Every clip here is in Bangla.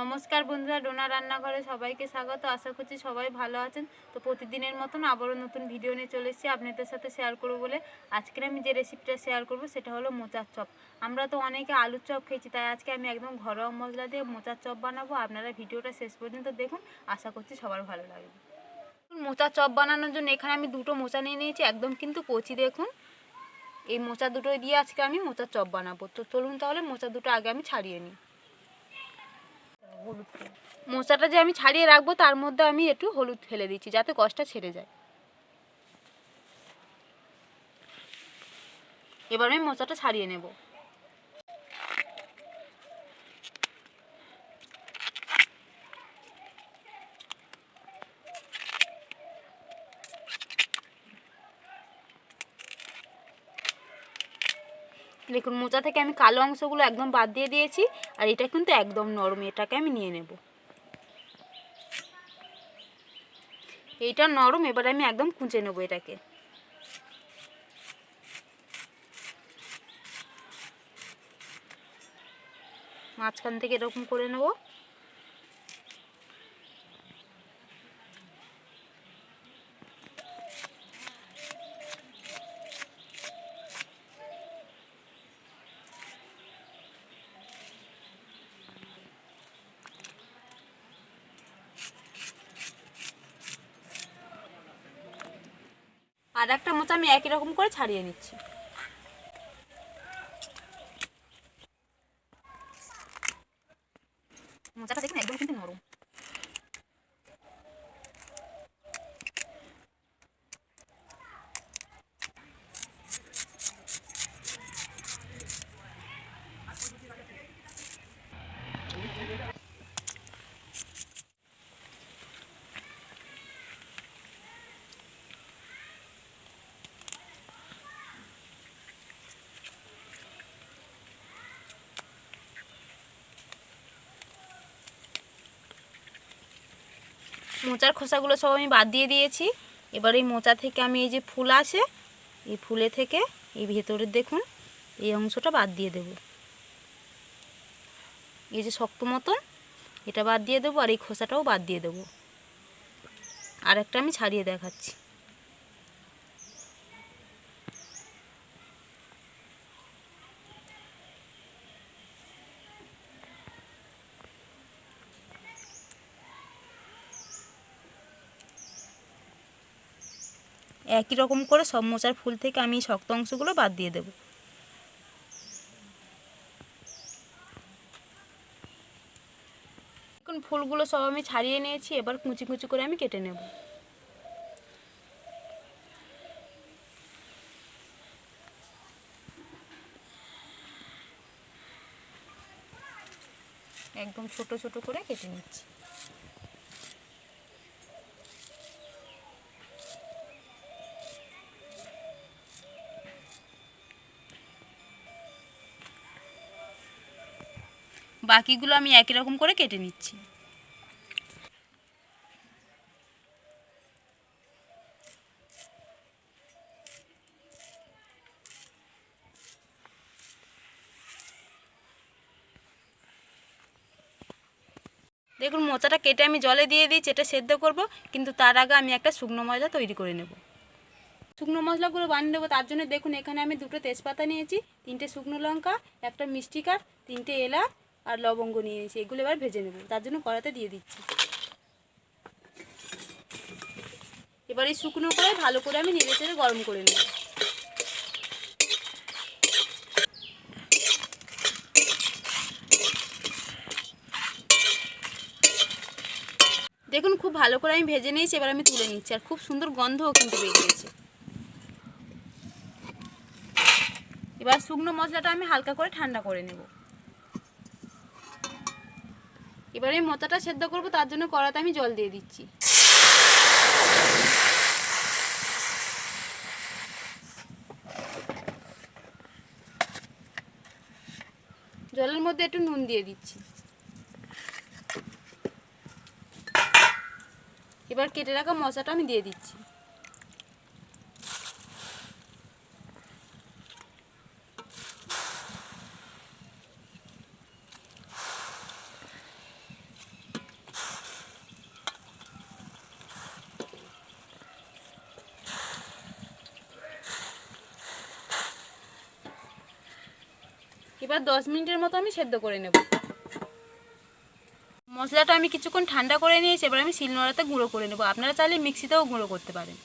নমস্কার বন্ধুরা, ডোনার রান্নাঘরে সবাইকে স্বাগত। আশা করছি সবাই ভালো আছেন। তো প্রতিদিনের মতন আবারও নতুন ভিডিও নিয়ে চলে এসেছি আপনাদের সাথে শেয়ার করবো বলে। আজকে আমি যে রেসিপিটা শেয়ার করব সেটা হলো মোচার চপ। আমরা তো অনেকে আলুর চপ খেয়েছি, তাই আজকে আমি একদম ঘরোয়া মশলা দিয়ে মোচার চপ বানাবো। আপনারা ভিডিওটা শেষ পর্যন্ত দেখুন, আশা করছি সবার ভালো লাগবে। মোচার চপ বানানোর জন্য এখানে আমি দুটো মোচা নিয়ে নিয়েছি, একদম কিন্তু কচি। দেখুন, এই মোচা দুটো দিয়ে আজকে আমি মোচার চপ বানাবো। তো চলুন তাহলে মোচা দুটো আগে আমি ছাড়িয়ে নিই। মোচাটা যে আমি ছাড়িয়ে রাখবো তার মধ্যে আমি একটু হলুদ ফেলে দিচ্ছি যাতে কষটা ছেড়ে যায়। এবার আমি মোচাটা ছাড়িয়ে নেব। দেখুন, মোচা থেকে আমি কালো অংশগুলো একদম বাদ দিয়ে দিয়েছি, আর এটা কিন্তু একদম নরম। এটাকে আমি নিয়ে নেব। এইটা নরম, এবার আমি একদম কুঁচে নেব এটাকে। মাঝখান থেকে এরকম করে নেব। আর একটা মোচা আমি একই রকম করে ছাড়িয়ে নিচ্ছি। মোচাটা দেখুন একদম কিন্তু নরম। মোচার খোসাগুলো সব আমি বাদ দিয়ে দিয়েছি। এবার এই মোচা থেকে আমি এই যে ফুল আছে, এই ফুলে থেকে এই ভেতরের দেখুন এই অংশটা বাদ দিয়ে দেব। এই যে শক্ত মতন এটা বাদ দিয়ে দেবো, আর এই খোসাটাও বাদ দিয়ে দেবো। আর একটা আমি ছাড়িয়ে দেখাচ্ছি। একই রকম করে সব মোচার ফুল থেকে আমি শক্ত অংশগুলো বাদ দিয়ে দেব। এখন ফুলগুলো সব আমি ছাড়িয়ে নিয়েছি, এবার কুচি কুচি করে আমি কেটে নেব। একদম ছোট ছোট করে কেটে নিচ্ছি। বাকিগুলো আমি একই রকম করে কেটে নিচ্ছি। দেখুন, মোচাটা কেটে আমি জলে দিয়ে দিয়েছি, এটা সেদ্ধ করব। কিন্তু তার আগে আমি একটা শুকনো মশলা তৈরি করে নেব। শুকনো মশলাগুলো বানিয়ে নেবো, তার জন্য দেখুন এখানে আমি দুটো তেজপাতা নিয়েছি, তিনটে শুকনো লঙ্কা, একটা মিষ্টি কাঠ, তিনটে এলাচ আর লবঙ্গ নিয়ে নিয়েছি। এগুলো এবার ভেজে নেব, তার জন্য কড়াতে দিয়ে দিচ্ছি। এবার এই শুকনো করে ভালো করে আমি নেড়ে চেড়ে গরম করে নেব। দেখুন, খুব ভালো করে আমি ভেজে নিয়েছি, এবার আমি তুলে নিচ্ছি। আর খুব সুন্দর গন্ধও কিন্তু বেরিয়েছে। এবার শুকনো মশলাটা আমি হালকা করে ঠান্ডা করে নেব। এবার এই মোচাটা সেদ্ধ করব, তার জন্য কড়াতে আমি জল দিয়ে দিচ্ছি। জলের মধ্যে একটু নুন দিয়ে দিচ্ছি। এবার কেটে রাখা মশলাটা আমি দিয়ে দিচ্ছি। এবার 10 মিনিটের মতো আমি সেদ্ধ করে নেব। মশলাটা আমি কিছুক্ষণ ঠান্ডা করে নিয়েছি, এবার আমি শিলনোড়াতে গুঁড়ো করে নেব। আপনারা চাইলে মিক্সিতেও গুঁড়ো করতে পারেন।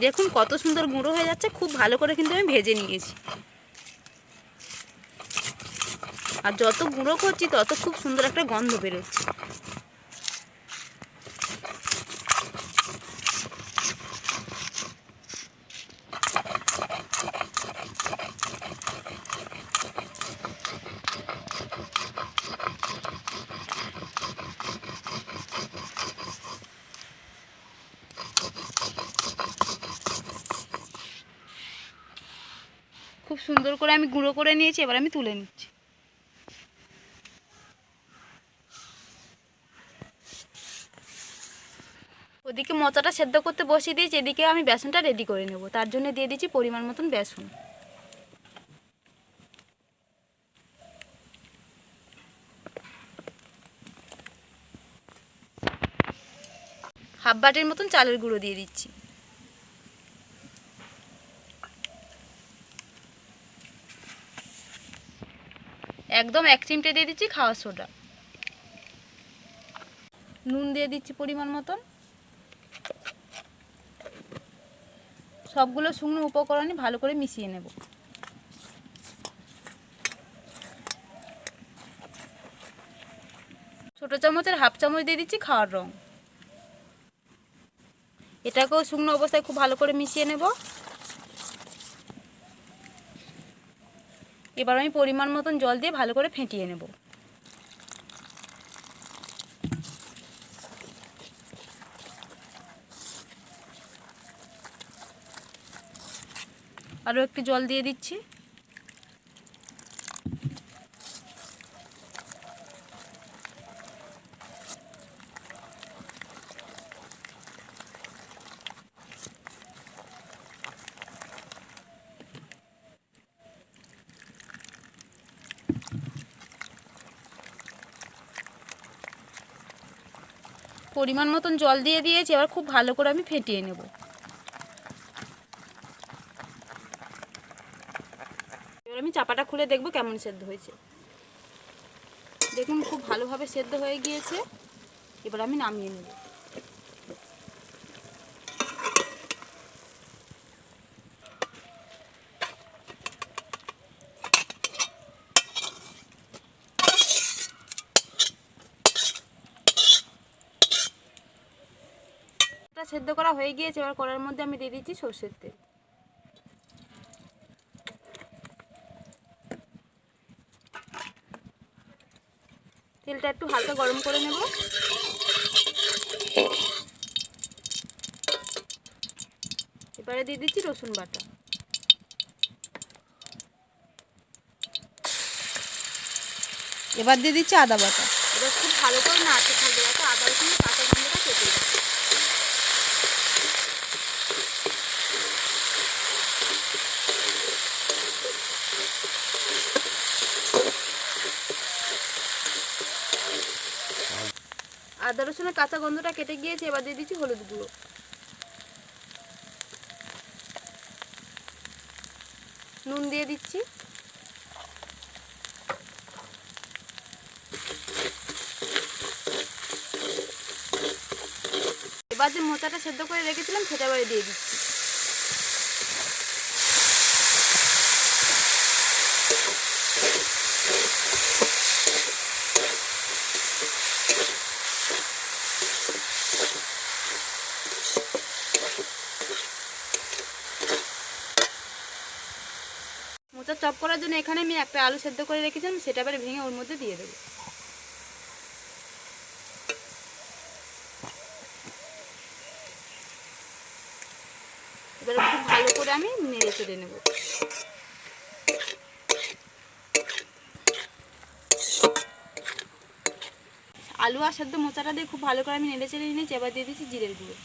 দেখুন কত সুন্দর গুঁড়ো হয়ে যাচ্ছে, খুব ভালো করে কিন্তু আমি ভেজে নিয়েছি। আর যত গুঁড়ো করছি তত খুব সুন্দর একটা গন্ধ বেরোচ্ছে। খুব সুন্দর করে আমি গুঁড়ো করে নিয়েছি, এবার আমি তুলে নিচ্ছি। ওদিকে মোচাটা সেদ্ধ করতে বসিয়ে দিয়েছি, এদিকে আমি বেসনটা রেডি করে নেব। তার জন্য দিয়ে দিচ্ছি পরিমাণ মতন বেসন। হাফ বাটির মতন চালের গুঁড়ো দিয়ে দিচ্ছি। একদম 1 চিমটে দিয়ে দিচ্ছি খাওয়ার সোডা। নুন দিয়ে দিচ্ছি পরিমাণ মতন। সবগুলো শুকনো উপকরণই ভালো করে মিশিয়ে নেব। ছোটো চামচের হাফ চামচ দিয়ে দিচ্ছি খাওয়ার রং। এটাকেও শুকনো অবস্থায় খুব ভালো করে মিশিয়ে নেব। এবার আমি পরিমাণ মতন জল দিয়ে ভালো করে ফেটিয়ে নেব। আরও একটু জল দিয়ে দিচ্ছি। পরিমাণ মতন জল দিয়ে দিয়েছি, এবার খুব ভালো করে আমি ফেটিয়ে নেব। এবার আমি চাপাটা খুলে দেখব কেমন সেদ্ধ হয়েছে। দেখুন খুব ভালোভাবে সেদ্ধ হয়ে গিয়েছে। এবার আমি নামিয়ে নেব। সেদ্ধ করা হয়ে গিয়েছে, এবার কড়াইয়ের মধ্যে আমি দিয়ে দিচ্ছি সরষের তেল। তেলটা একটু হালকা গরম করে নেব। এবারে দিয়ে দিচ্ছি রসুন বাটা। এবার দিয়ে দিচ্ছি আদা বাটা। এবার খুব ভালো করে নাড়তে থাকবে যাতে আদা রসুনের কাঁচা গন্ধটা কেটে যায়। আদা রসুনের কাঁচা গন্ধটা কেটে গিয়েছে, এবার দিয়ে দিচ্ছি হলুদ গুঁড়ো। নুন দিয়ে দিচ্ছি। এবার যে মোচাটা সেদ্ধ করে রেখেছিলাম সেটা এবারে দিয়ে দিচ্ছি। মোচা চপ করার জন্য এখানে আমি একটা আলু সেদ্ধ করে রেখেছিলাম, সেটা এবারে ভেঙে ওর মধ্যে দিয়ে দেবো। এবারে খুব ভালো করে আমি নেড়ে চেড়ে নেব। আলু আর সেদ্ধ মোচাটা দিয়ে খুব ভালো করে আমি নেড়ে চেড়ে নিয়েছি। এবার দিয়ে দিচ্ছি জিরের গুঁড়ো।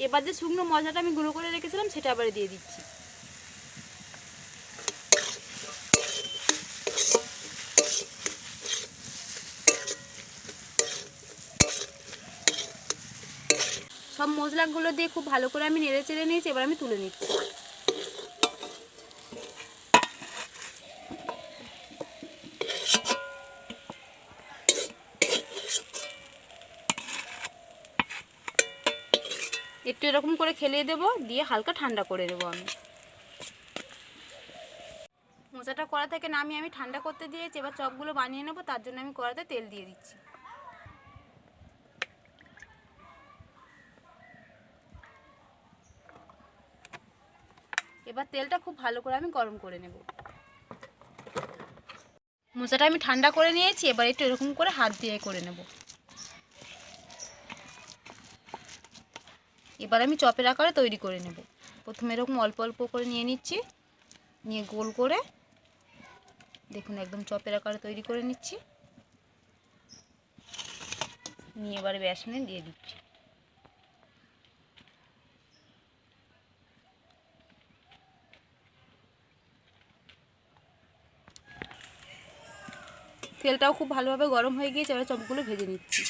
এবার যে শুকনো মশলাটা আমি গুঁড়ো করে রেখেছিলাম সেটা আবার দিয়ে দিচ্ছি। সব মশলাগুলো দিয়ে খুব ভালো করে আমি নেড়ে চেড়ে নিয়েছি, এবার আমি তুলে নিচ্ছি। একটু এরকম করে খেলিয়ে দেবো, দিয়ে হালকা ঠান্ডা করে দেবো আমি। মোচাটা কড়া থেকে নামিয়ে আমি ঠান্ডা করতে দিয়েছি। এবার চপগুলো বানিয়ে নেবো, তার জন্য আমি কড়াতে তেল দিয়ে দিচ্ছি। এবার তেলটা খুব ভালো করে আমি গরম করে নেব। মোচাটা আমি ঠান্ডা করে নিয়েছি, এবার একটু এরকম করে হাত দিয়ে করে নেব। এবার আমি চপের আকারে তৈরি করে নেব। প্রথমে এরকম অল্প অল্প করে নিয়ে নিচ্ছি, নিয়ে গোল করে দেখুন একদম চপের আকারে তৈরি করে নিচ্ছি, নিয়ে এবার বেসনে দিয়ে দিচ্ছি। তেলটাও খুব ভালোভাবে গরম হয়ে গিয়েছে, এবার চপগুলো ভেজে নিচ্ছি।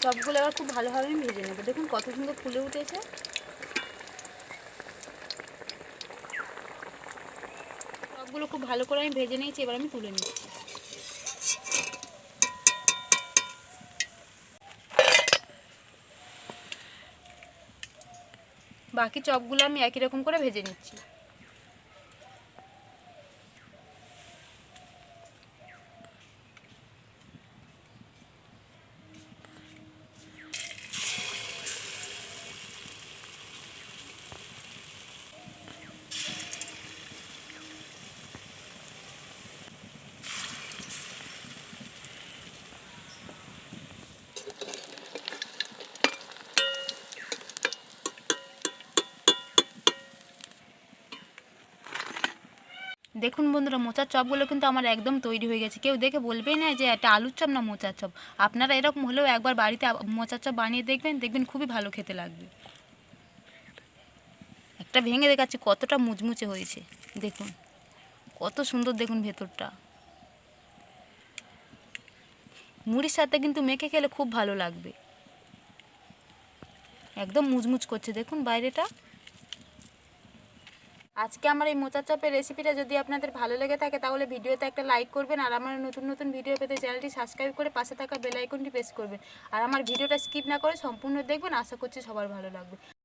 চপগুলো এবার খুব ভালোভাবে আমি ভেজে নেব। দেখুন কত সুন্দর ফুলে উঠেছে। চপগুলো খুব ভালো করে আমি ভেজে নিয়েছি, এবার আমি তুলে নিচ্ছি। বাকি চপগুলো আমি একই রকম করে ভেজে নিচ্ছি। দেখুন বন্ধুরা, মোচার চপগুলো কিন্তু আমার একদম তৈরি হয়ে গেছে। কেউ দেখে বলবেই না যে এটা আলুর চপ না মোচার চপ। আপনারা এরকম হলেও একবার বাড়িতে মোচার চপ বানিয়ে দেখবেন, দেখবেন খুবই ভালো খেতে লাগবে। একটা ভেঙে দেখাচ্ছি কতটা মুচমুচে হয়েছে। দেখুন কত সুন্দর, দেখুন ভেতরটা। মুড়ির সাথে কিন্তু মেখে খেলে খুব ভালো লাগবে। একদম মুচমুচ করছে, দেখুন বাইরেটা। আজকে আমার এই মোচার চপের রেসিপিটা যদি আপনাদের ভালো লেগে থাকে তাহলে ভিডিওতে একটা লাইক করবেন, আর আমার নতুন নতুন ভিডিও পেতে চ্যানেলটি সাবস্ক্রাইব করে পাশে থাকা বেল আইকনটি প্রেস করবেন, আর আমার ভিডিওটা স্কিপ না করে সম্পূর্ণ দেখবেন। আশা করছি সবার ভালো লাগবে।